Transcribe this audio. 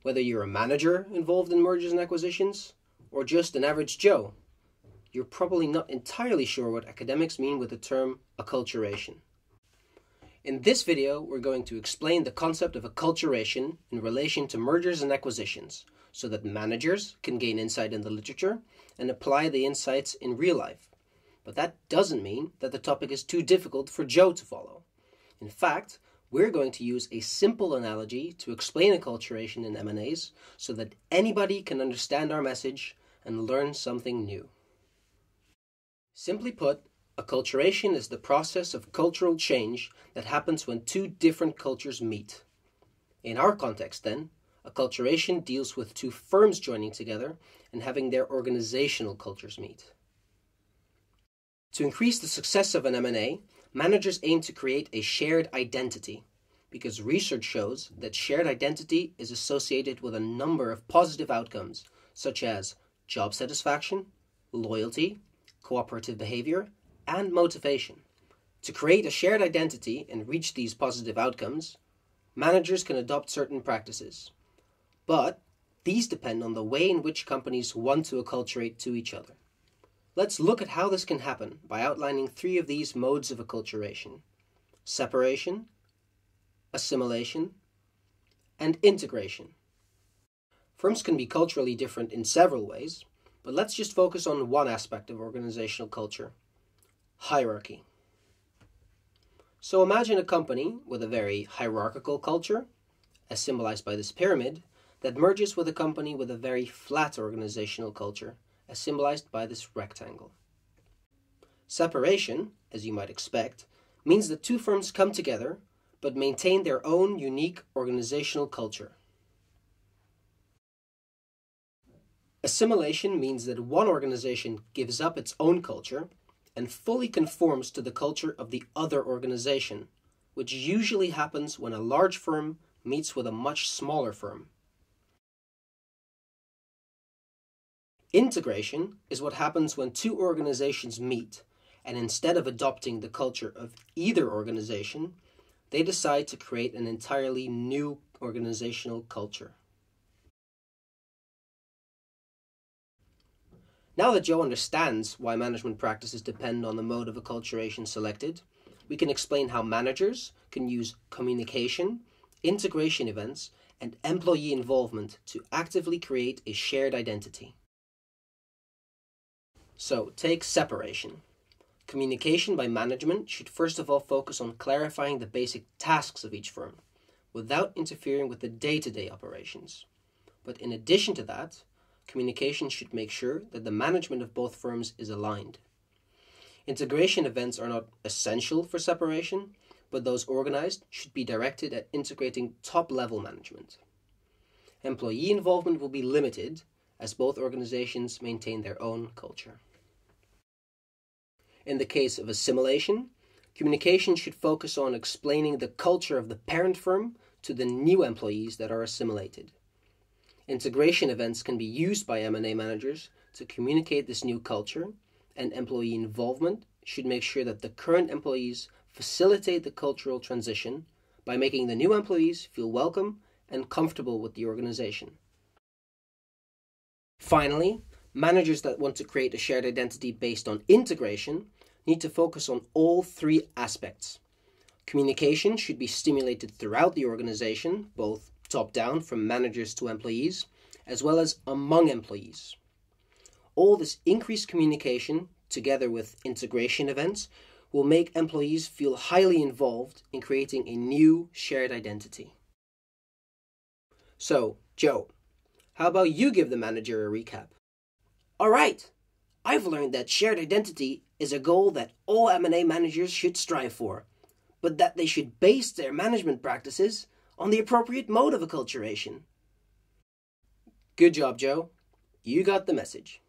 Whether you're a manager involved in mergers and acquisitions, or just an average Joe, you're probably not entirely sure what academics mean with the term acculturation. In this video, we're going to explain the concept of acculturation in relation to mergers and acquisitions, so that managers can gain insight in the literature and apply the insights in real life. But that doesn't mean that the topic is too difficult for Joe to follow. In fact, we're going to use a simple analogy to explain acculturation in M&As so that anybody can understand our message and learn something new. Simply put, acculturation is the process of cultural change that happens when two different cultures meet. In our context, then, acculturation deals with two firms joining together and having their organizational cultures meet. To increase the success of an M&A, managers aim to create a shared identity, because research shows that shared identity is associated with a number of positive outcomes, such as job satisfaction, loyalty, cooperative behavior, and motivation. To create a shared identity and reach these positive outcomes, managers can adopt certain practices. But these depend on the way in which companies want to acculturate to each other. Let's look at how this can happen by outlining three of these modes of acculturation: separation, assimilation, and integration. Firms can be culturally different in several ways, but let's just focus on one aspect of organizational culture: hierarchy. So imagine a company with a very hierarchical culture, as symbolized by this pyramid, that merges with a company with a very flat organizational culture, as symbolized by this rectangle. Separation, as you might expect, means that two firms come together but maintain their own unique organizational culture. Assimilation means that one organization gives up its own culture and fully conforms to the culture of the other organization, which usually happens when a large firm meets with a much smaller firm. Integration is what happens when two organizations meet, and instead of adopting the culture of either organization, they decide to create an entirely new organizational culture. Now that Joe understands why management practices depend on the mode of acculturation selected, we can explain how managers can use communication, integration events, and employee involvement to actively create a shared identity. So, take separation. Communication by management should first of all focus on clarifying the basic tasks of each firm, without interfering with the day-to-day operations. But in addition to that, communication should make sure that the management of both firms is aligned. Integration events are not essential for separation, but those organized should be directed at integrating top-level management. Employee involvement will be limited, as both organizations maintain their own culture. In the case of assimilation, communication should focus on explaining the culture of the parent firm to the new employees that are assimilated. Integration events can be used by M&A managers to communicate this new culture, and employee involvement should make sure that the current employees facilitate the cultural transition by making the new employees feel welcome and comfortable with the organization. Finally, managers that want to create a shared identity based on integration need to focus on all three aspects. Communication should be stimulated throughout the organization, both top-down from managers to employees, as well as among employees. All this increased communication, together with integration events, will make employees feel highly involved in creating a new shared identity. So, Joe, how about you give the manager a recap? All right, I've learned that shared identity is a goal that all M&A managers should strive for, but that they should base their management practices on the appropriate mode of acculturation. Good job, Joe. You got the message.